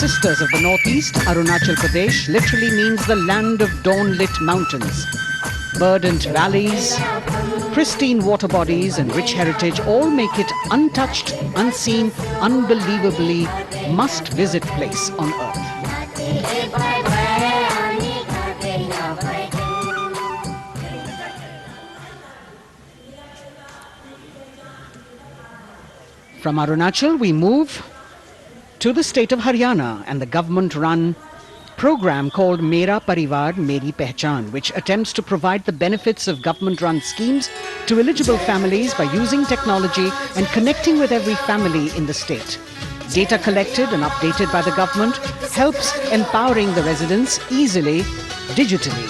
Sisters of the Northeast, Arunachal Pradesh literally means the land of dawn-lit mountains. Verdant valleys, pristine water bodies and rich heritage all make it untouched, unseen, unbelievably must-visit place on earth. From Arunachal, we move to the state of Haryana and the government-run program called Mera Parivar Meri Pehchan, which attempts to provide the benefits of government-run schemes to eligible families by using technology and connecting with every family in the state. Data collected and updated by the government helps empowering the residents easily, digitally,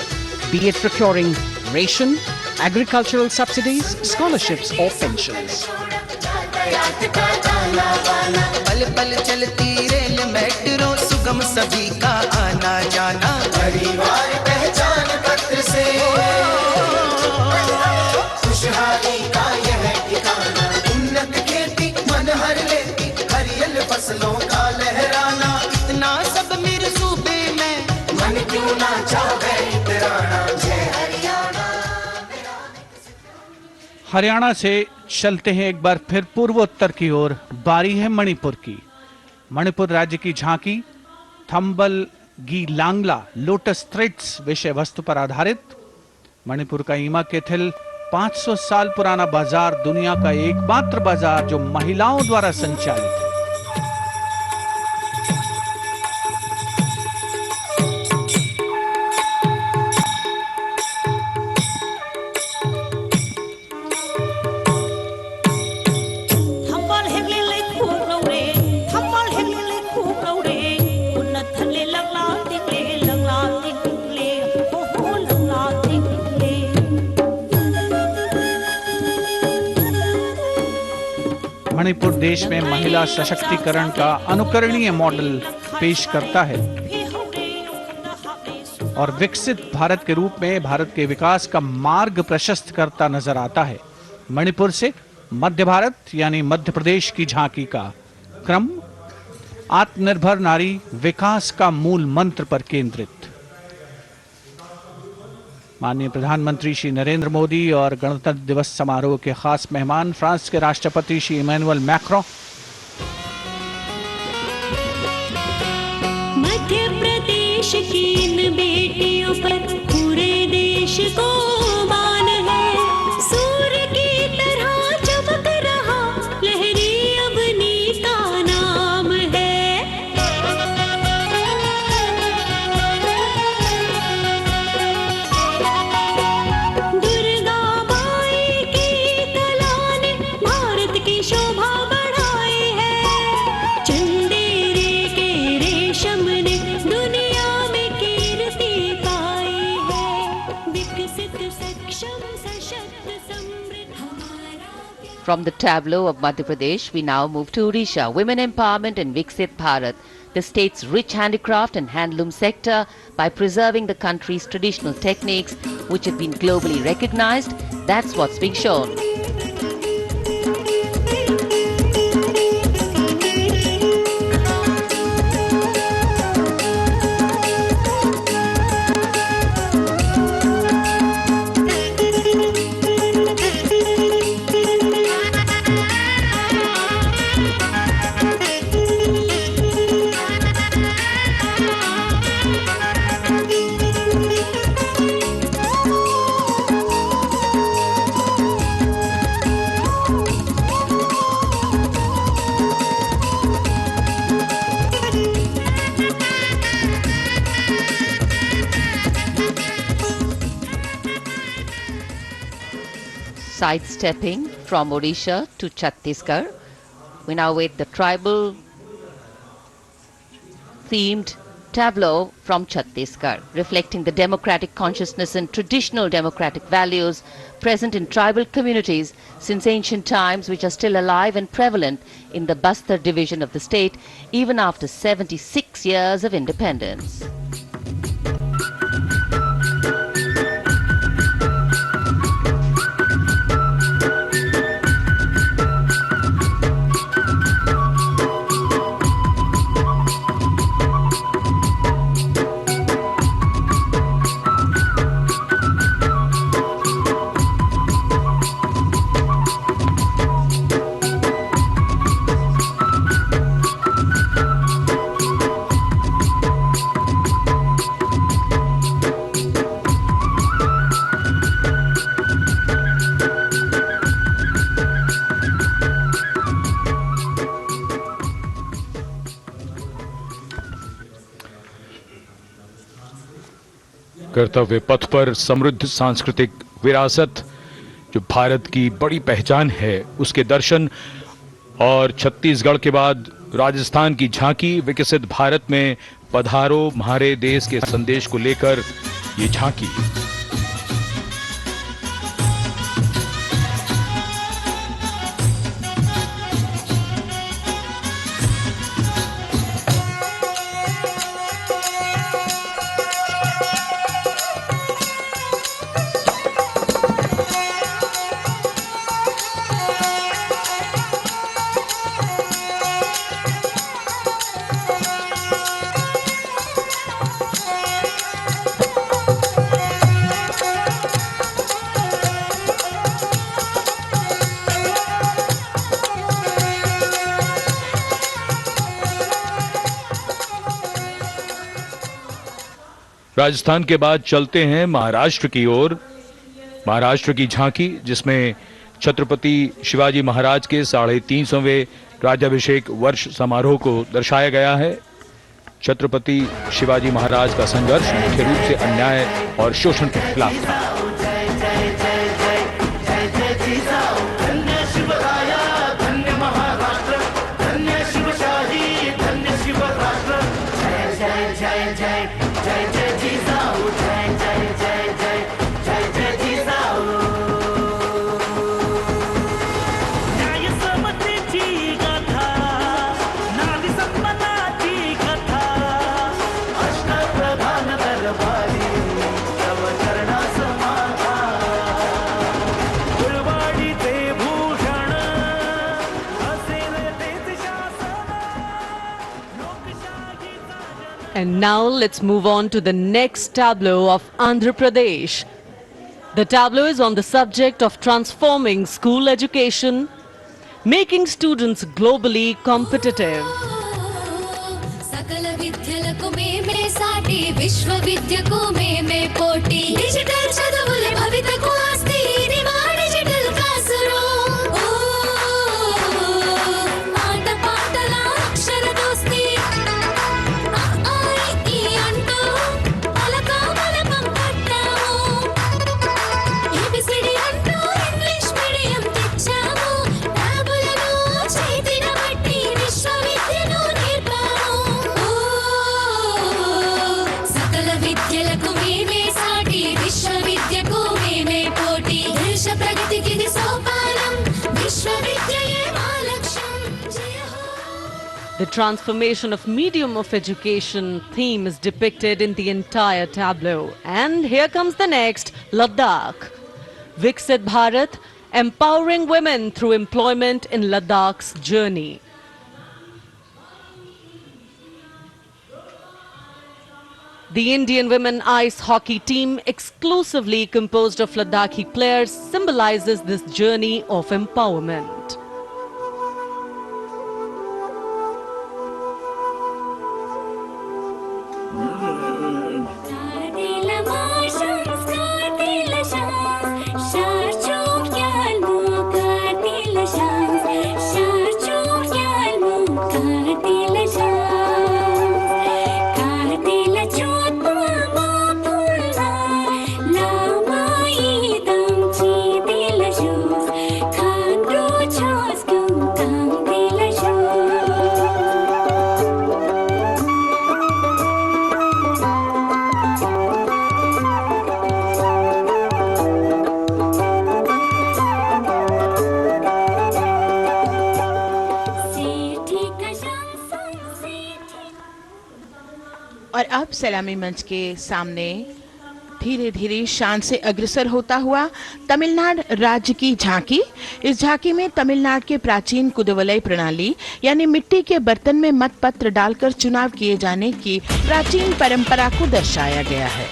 be it procuring ration, agricultural subsidies, scholarships or pensions. पल पल चलती rail metro सुगम सभी का आना जाना परिवार पहचान पत्र से खुशहाली का यह ठिकाना उन्नत खेती मन हर लेती हरियल फसलों का लहराना इतना सब मेरे सूबे में मन क्यों ना चाहे इतराना जय हरियाणा। हरियाणा से चलते हैं एक बार फिर पूर्वोत्तर की ओर। बारी है मणिपुर की। मणिपुर राज्य की झांकी थंबल गी लांगला लोटस थ्रेड्स विषय वस्तु पर आधारित। मणिपुर का ईमा केथिल 500 साल पुराना बाजार दुनिया का एकमात्र बाजार जो महिलाओं द्वारा संचालित है। मणिपुर देश में महिला सशक्तिकरण का अनुकरणीय मॉडल पेश करता है और विकसित भारत के रूप में भारत के विकास का मार्ग प्रशस्त करता नजर आता है। मणिपुर से मध्य भारत यानी मध्य प्रदेश की झांकी का क्रम आत्मनिर्भर नारी विकास का मूल मंत्र पर केंद्रित। माननीय प्रधानमंत्री श्री नरेंद्र मोदी और गणतंत्र दिवस समारोह के खास मेहमान फ्रांस के राष्ट्रपति श्री इमैनुअल मैक्रों। मध्य प्रदेश की इन बेटियों पर पूरे देश को मान है। सूर्य की तरह चमक रहा लहरी अवनी का नाम है। From the tableau of Madhya Pradesh, we now move to Odisha. Women empowerment and Viksit Bharat, the state's rich handicraft and handloom sector, by preserving the country's traditional techniques, which have been globally recognized. That's what's being shown. Sidestepping from Odisha to Chhattisgarh, we now wait the tribal themed tableau from Chhattisgarh, reflecting the democratic consciousness and traditional democratic values present in tribal communities since ancient times, which are still alive and prevalent in the Bastar division of the state even after 76 years of independence. कर्तव्य पथ पर समृद्ध सांस्कृतिक विरासत जो भारत की बड़ी पहचान है उसके दर्शन, और छत्तीसगढ़ के बाद राजस्थान की झांकी विकसित भारत में पधारो म्हारे देश के संदेश को लेकर ये झांकी। राजस्थान के बाद चलते हैं महाराष्ट्र की ओर। महाराष्ट्र की झांकी जिसमें छत्रपति शिवाजी महाराज के 350वें राज्याभिषेक वर्ष समारोह को दर्शाया गया है। छत्रपति शिवाजी महाराज का संघर्ष मुख्य रूप से अन्याय और शोषण के खिलाफ था। And now let's move on to the next tableau of Andhra Pradesh. The tableau is on the subject of transforming school education, making students globally competitive. सकल विद्यలకు మేమే సాటి విశ్వ విద్యకు మేమే పోటీ డిజిటల్ చదువుల భవితకు ఆస్తి ఇది మా డిజిటల్ క్లాసురూమ్ ఆట పాటల అక్షర దోస్తి ఈ అంటూ పలక బలపం పట్టాము ఏబిసిడి అంటూ ఇంగ్లీష్ మీడియం తెచ్చాము ట్యాబులను చేతిన బట్టి విశ్వ విద్యను నేర్పాము సకల విద్యలకు మేమే సాటి విశ్వ విద్యకు మేమే పోటీ దేశ ప్రగతికి ఇది సోపానం విశ్వ విద్యయే మా లక్ష్యం జయ హో. The transformation of medium of education theme is depicted in the entire tableau. And here comes the next, Ladakh. Viksit Bharat, empowering women through employment in Ladakh's journey. The Indian women ice hockey team, exclusively composed of Ladakhi players, symbolizes this journey of empowerment. Kadila marshals, kadila shans, sharchuk yalmu, kadila shans, sharchuk yalmu, kadila shans, kadila chotma mapulna, lama idam chidila shus, khandru chos kum kandila shus. और अब सलामी मंच के सामने धीरे धीरे शान से अग्रसर होता हुआ तमिलनाडु राज्य की झांकी। इस झांकी में तमिलनाडु के प्राचीन कुदवलय प्रणाली यानी मिट्टी के बर्तन में मतपत्र डालकर चुनाव किए जाने की प्राचीन परंपरा को दर्शाया गया है।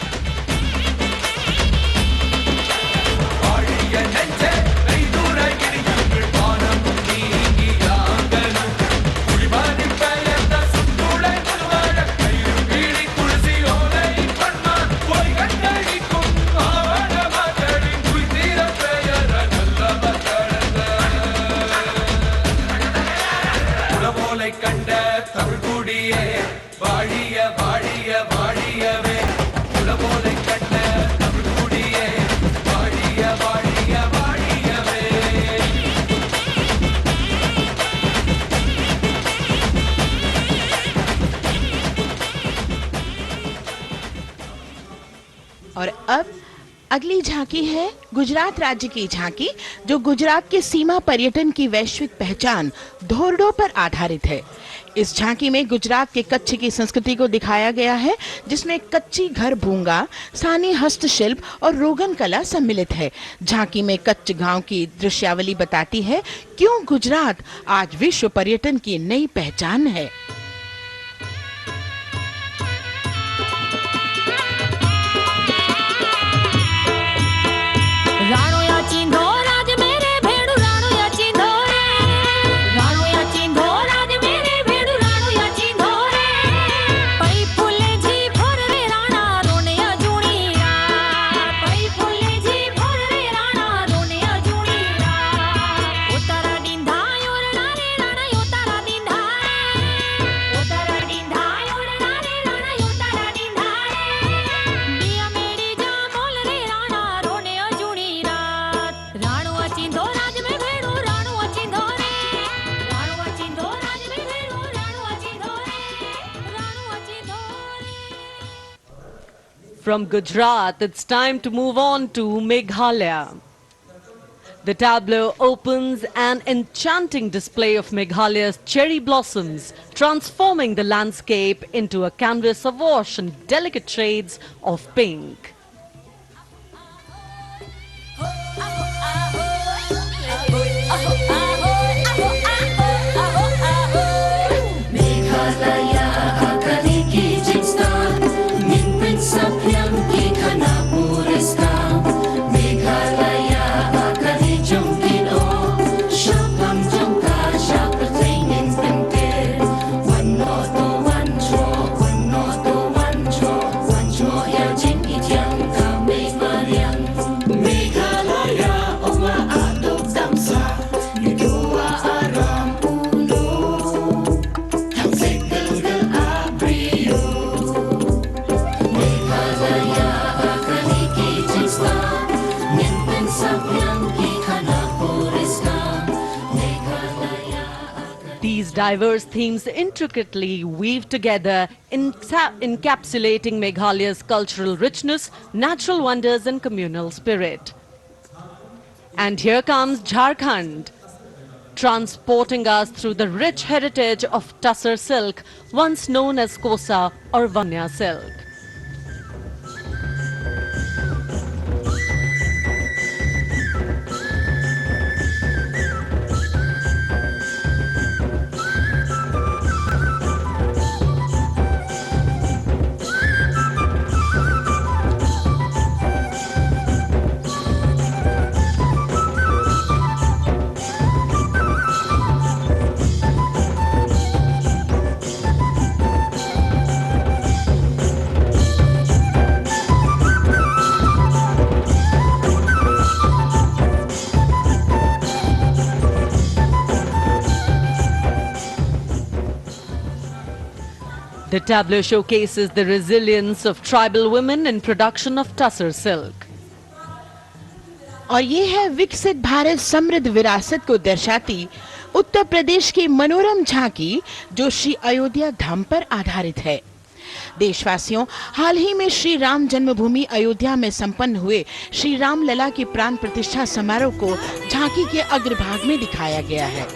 கண்ட தமிழ் வாழிய வாழிய வாழியவே உலகோலை கண்ட और अब अगली झांकी है गुजरात राज्य की झांकी, जो गुजरात के सीमा पर्यटन की वैश्विक पहचान धोरडो पर आधारित है। इस झांकी में गुजरात के कच्छ की संस्कृति को दिखाया गया है, जिसमें कच्ची घर भूंगा, स्थानीय हस्तशिल्प और रोगन कला सम्मिलित है। झांकी में कच्छ गांव की दृश्यावली बताती है क्यों गुजरात आज विश्व पर्यटन की नई पहचान है। राणो या चिंधो राज मेरे भेड़ू राणो या चिंधो रे राणो या चिंधो राज मेरे भेड़ू राणो या चिंधो रे पई फूले जी भोर रे राणा रोने अजूणी रात पई फूले जी भोर रे राणा रोने अजूणी रात उतारा डिंधा योरना रे राणा उतारा डिंधा उतारा डिंधा योरना रे राणा उतारा डिंधा दिया मेरी जा बोल रे राणा रोने अजूणी राणो अचिंधो राज में भेड़ो राणो अचिंधो रे राणो अचिंधो राज में भेड़ो राणो अचिंधो रे राणो अचिंधो रे। From Gujarat, it's time to move on to Meghalaya. The tableau opens an enchanting display of Meghalaya's cherry blossoms, transforming the landscape into a canvas awash in delicate shades of pink. These diverse themes intricately weave together, encapsulating Meghalaya's cultural richness, natural wonders and communal spirit. And here comes Jharkhand, transporting us through the rich heritage of Tussar silk, once known as Kosa or Vanya silk. The tableau showcases the resilience of tribal women in production of Tussar silk. और ये है विकसित भारत समृद्ध विरासत को दर्शाती उत्तर प्रदेश की मनोरम झांकी, जो श्री अयोध्या धाम पर आधारित है। देशवासियों, हाल ही में श्री राम जन्मभूमि अयोध्या में संपन्न हुए श्री राम लला के प्राण प्रतिष्ठा समारोह को झांकी के अग्रभाग में दिखाया गया है।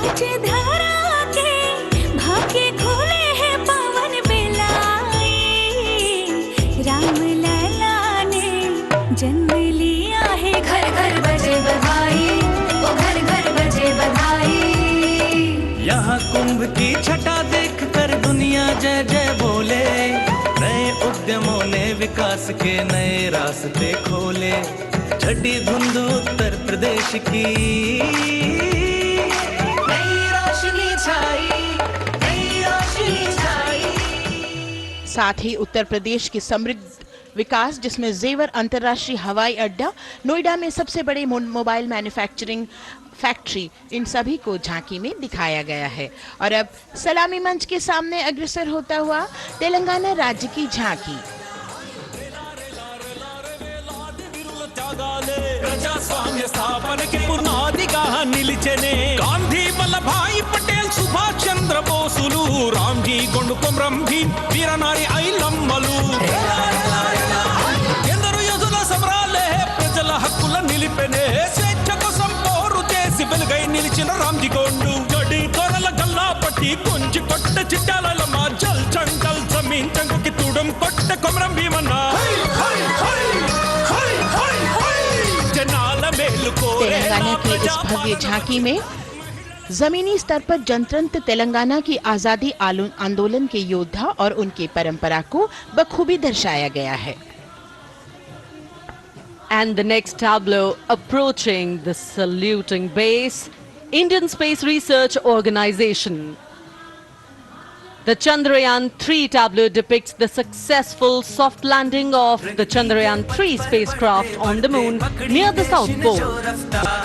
आज धरा के भाग्य खोले हैं पवन बेलाए, राम लला ने जन्म लिया है। घर घर बजे बधाई, ओ घर घर बजे बधाई। यहाँ कुंभ की छटा देख कर दुनिया जय जय बोले, नए उद्यमों ने विकास के नए रास्ते खोले। छठी धुंध उत्तर प्रदेश की साथ ही उत्तर प्रदेश की समृद्ध विकास, जिसमें जेवर अंतर्राष्ट्रीय हवाई अड्डा, नोएडा में सबसे बड़े मोबाइल मैन्युफैक्चरिंग फैक्ट्री, इन सभी को झांकी में दिखाया गया है। और अब सलामी मंच के सामने अग्रसर होता हुआ तेलंगाना राज्य की झांकी। ప్రజాస్వామ్య స్థాపనకి పునాదిగా నిలిచెనే గాంధీ వల్లభాయ్ పటేల్ సుభాష్ చంద్ర బోసులు రామ్జీ గొండు కొమరం భీం వీరనారి ఐలమ్మలు ఎందరు యోధుల సమరాలే ప్రజల హక్కుల నిలిపెనే స్వేచ్ఛ కోసం పోరు చేసి వెలుగై నిలిచిన రామ్జీ గొండు గడి కొరల గల్లా పట్టి కొంచి కొట్ట చిట్టాలమ్మ జల్ చంకల్ జమీన్ చంకుకి తూడం కొట్ట కొమరం భీమన్న జనాల మేలు కోరే तेलंगाना की इस भव्य झांकी में जमीनी स्तर पर जनतंत्र तेलंगाना की आजादी आंदोलन के योद्धा और उनकी परंपरा को बखूबी दर्शाया गया है. And the next tableau approaching the saluting base, Indian Space Research Organization. The Chandrayaan-3 tableau depicts the successful soft landing of the Chandrayaan-3 spacecraft on the moon near the South Pole.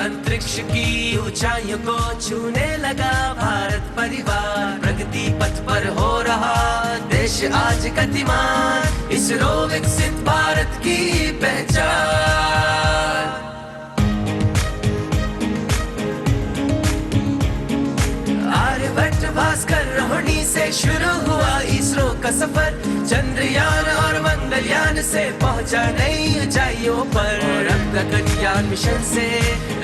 अंतरिक्ष की ऊंचाइयों को छूने लगा भारत परिवार प्रगति पथ पर हो रहा देश आज गतिमान इसरो विकसित भारत की पहचान आर्यभट्ट भास्कर रोहिणी से शुरू हुआ इसरो का सफर चंद्रयान और मंगलयान से पहुंचा नई ऊंचाइयों पर और अब गगनयान मिशन से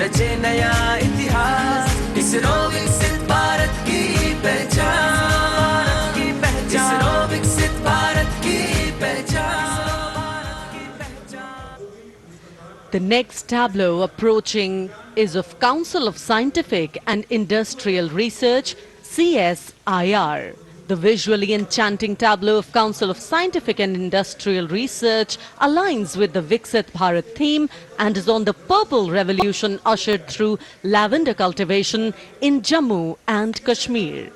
रचे नया इतिहास इसरो विकसित भारत की पहचान इसरो विकसित भारत की पहचान The next tableau approaching is of Council of Scientific and Industrial Research, CSIR. The visually enchanting tableau of Council of Scientific and Industrial Research aligns with the Viksit Bharat theme and is on the Purple Revolution ushered through lavender cultivation in Jammu and Kashmir.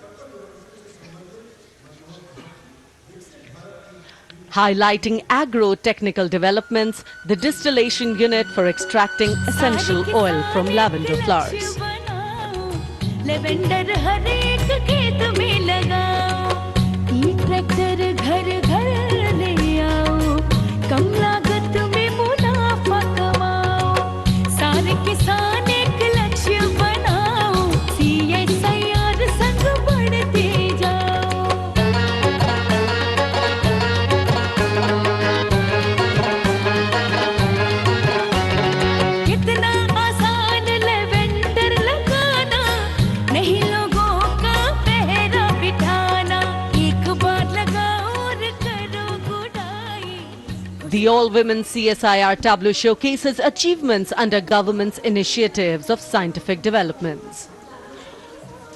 Highlighting agro-technical developments, the distillation unit for extracting essential oil from lavender flowers. Lavender हर एक खेत में लगाओ ई tractor घर घर ले आओ कम लागत में मुनाफा कमाओ सारे किसान एक लक्ष्य बनाओ CSIR संग बढ़ते जाओ कितना आसान लेवेंडर लगाना नहीं लोगों का पहरा बिठाना एक बार लगाओ और करो गुडाई The all-women CSIR tableau showcases achievements under government's initiatives of scientific developments.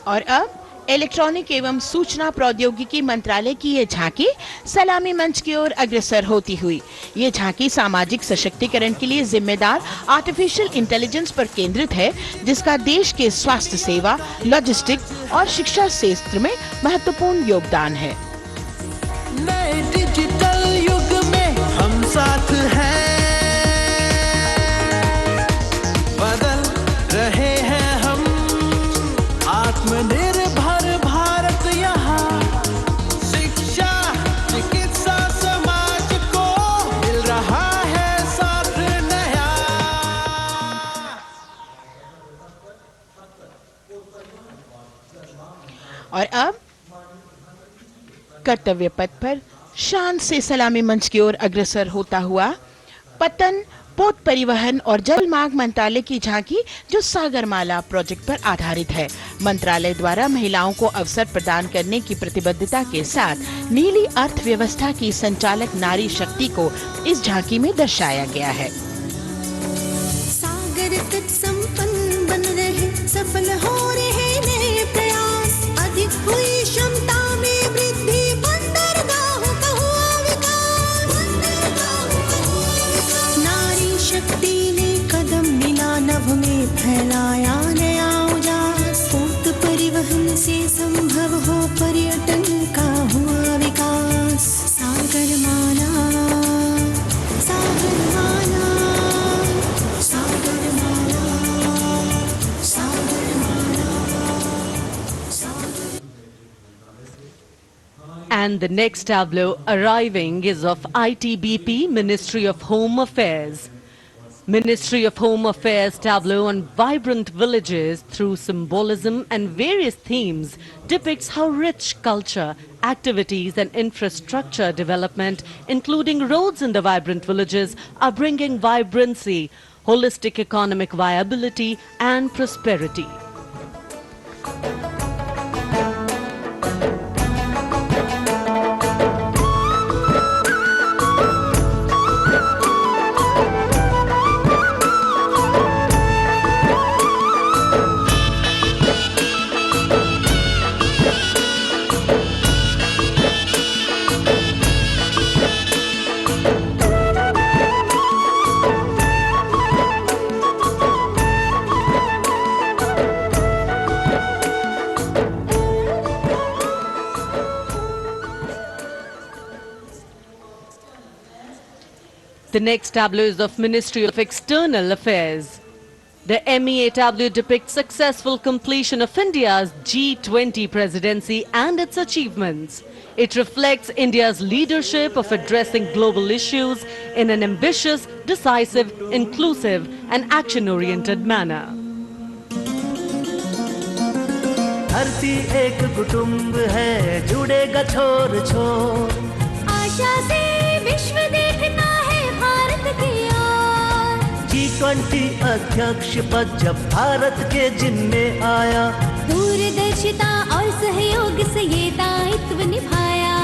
और अब इलेक्ट्रॉनिक एवं सूचना प्रौद्योगिकी मंत्रालय की ये झांकी सलामी मंच की ओर अग्रसर होती हुई. ये झांकी सामाजिक सशक्तिकरण के लिए जिम्मेदार आर्टिफिशियल इंटेलिजेंस पर केंद्रित है, जिसका देश के स्वास्थ्य सेवा, लॉजिस्टिक और शिक्षा क्षेत्र में महत्वपूर्ण योगदान है. नए डिजिटल युग में हम साथ हैं बदल रहे हैं हम आत्मनिर्भर भारत यहाँ शिक्षा चिकित्सा समाज को मिल रहा है साथ नया और अब कर्तव्य पथ पर शान से सलामी मंच की ओर अग्रसर होता हुआ पतन पोत परिवहन और जल मार्ग मंत्रालय की झांकी जो सागरमाला प्रोजेक्ट पर आधारित है. मंत्रालय द्वारा महिलाओं को अवसर प्रदान करने की प्रतिबद्धता के साथ नीली अर्थव्यवस्था की संचालक नारी शक्ति को इस झांकी में दर्शाया गया है. सागर तक संपन्न बन रहे सफल हो रहे नए प्रयास अधिक हुई क्षमता में वृद्धि बंदरगाहों का हुआ विकास नारी शक्ति ने कदम मिला नभ में फैलाया नया उजास पोत परिवहन से संभव हो पर्यटन का हुआ विकास Sagarmala Sagarmala Sagarmala Sagarmala And the next tableau arriving is of ITBP, Ministry of Home Affairs. Ministry of Home Affairs tableau on vibrant villages through symbolism and various themes depicts how rich culture, activities and infrastructure development, including roads in the vibrant villages, are bringing vibrancy, holistic economic viability and prosperity. The next tableau is of Ministry of External Affairs. The MEA tableau depicts successful completion of India's G20 presidency and its achievements. It reflects India's leadership of addressing global issues in an ambitious, decisive, inclusive and action-oriented manner. धरती एक कुटुंब है जुड़ेगा छोर छोर आशा से विश्व देखता है भारत की ओर G20 अध्यक्ष पद जब भारत के जिम्मे आया दूरदर्शिता और सहयोग से ये दायित्व निभाया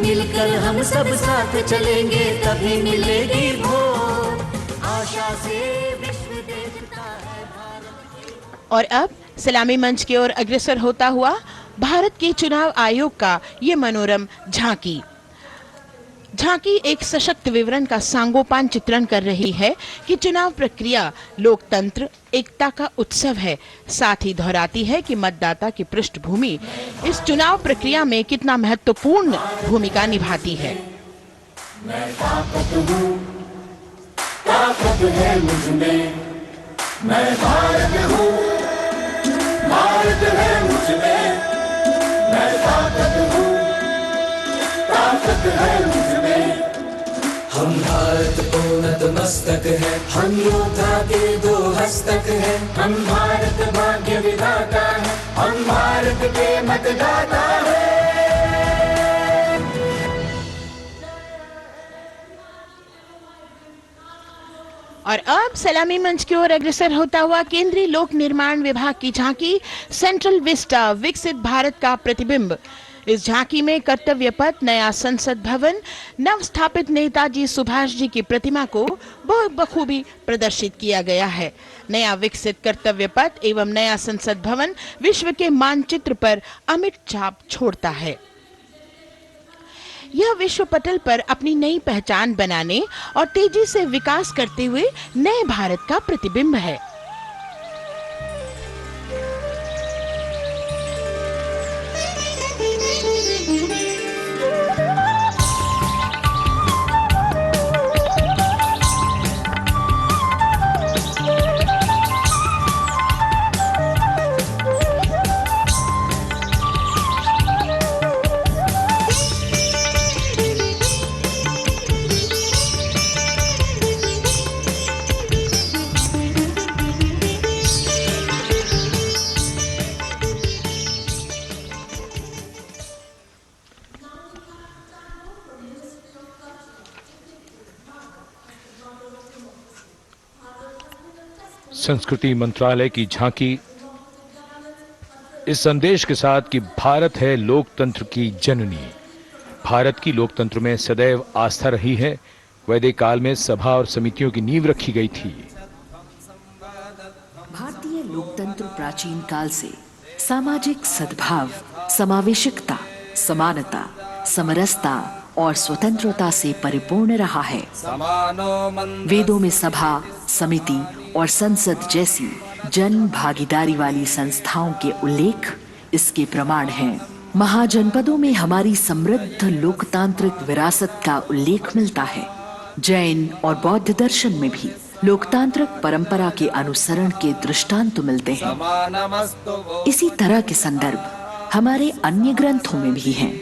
मिलकर हम सब साथ चलेंगे तभी मिलेगी भोर आशा से विश्व देखता है भारत। और अब सलामी मंच की ओर अग्रसर होता हुआ भारत के चुनाव आयोग का ये मनोरम झांकी एक सशक्त विवरण का सांगोपान चित्रण कर रही है कि चुनाव प्रक्रिया लोकतंत्र एकता का उत्सव है। साथ ही दोहराती है कि मतदाता की पृष्ठभूमि इस चुनाव प्रक्रिया में कितना महत्वपूर्ण भूमिका निभाती है। मैं ताकत है मुझमें, मैं भारत हूँ, भारत है मुझमें, मैं ताकत हूँ, ताकत है मुझमें। हम भारत को नतमस्तक है, हम योद्धा के दो हस्तक है, हम भारत भाग्य विधाता है, हम भारत के मतदाता है। और अब सलामी मंच की ओर अग्रसर होता हुआ केंद्रीय लोक निर्माण विभाग की झांकी सेंट्रल विस्टा विकसित भारत का प्रतिबिंब। इस झांकी में कर्तव्य पथ, नया संसद भवन, नव स्थापित नेताजी सुभाष जी की प्रतिमा को बहुत बखूबी प्रदर्शित किया गया है। नया विकसित कर्तव्य पथ एवं नया संसद भवन विश्व के मानचित्र पर अमिट छाप छोड़ता है। यह विश्व पटल पर अपनी नई पहचान बनाने और तेजी से विकास करते हुए नए भारत का प्रतिबिंब है। संस्कृति मंत्रालय की झांकी इस संदेश के साथ कि भारत है लोकतंत्र की जननी। भारत की लोकतंत्र में सदैव आस्था रही है। वैदिक काल में सभा और समितियों की नींव रखी गई थी। भारतीय लोकतंत्र प्राचीन काल से सामाजिक सद्भाव, समावेशकता, समानता, समरसता और स्वतंत्रता से परिपूर्ण रहा है। वेदों में सभा, समिति और संसद जैसी जन भागीदारी वाली संस्थाओं के उल्लेख इसके प्रमाण हैं। महाजनपदों में हमारी समृद्ध लोकतांत्रिक विरासत का उल्लेख मिलता है। जैन और बौद्ध दर्शन में भी लोकतांत्रिक परंपरा के अनुसरण के दृष्टांत मिलते हैं। इसी तरह के संदर्भ हमारे अन्य ग्रंथों में भी हैं।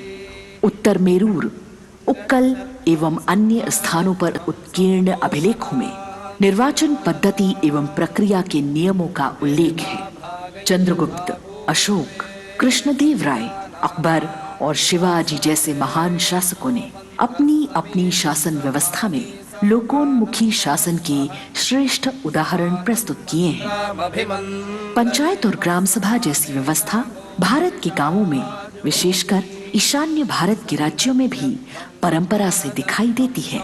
उत्तर मेरूर, उक्कल एवं अन्य स्थानों पर उत्कीर्ण अभिलेखों में निर्वाचन पद्धति एवं प्रक्रिया के नियमों का उल्लेख है। चंद्रगुप्त, अशोक, कृष्णदेव राय, अकबर और शिवाजी जैसे महान शासकों ने अपनी अपनी शासन व्यवस्था में लोकोन्मुखी शासन के श्रेष्ठ उदाहरण प्रस्तुत किए हैं। पंचायत और ग्राम सभा जैसी व्यवस्था भारत के गांवों में, विशेषकर ईशान्य भारत के राज्यों में भी परंपरा से दिखाई देती है।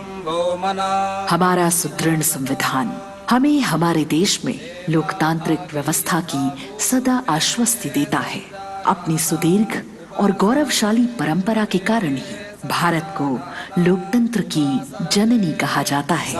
हमारा सुदृढ़ संविधान हमें हमारे देश में लोकतांत्रिक व्यवस्था की सदा आश्वस्ति देता है। अपनी सुदीर्घ और गौरवशाली परंपरा के कारण ही भारत को लोकतंत्र की जननी कहा जाता है।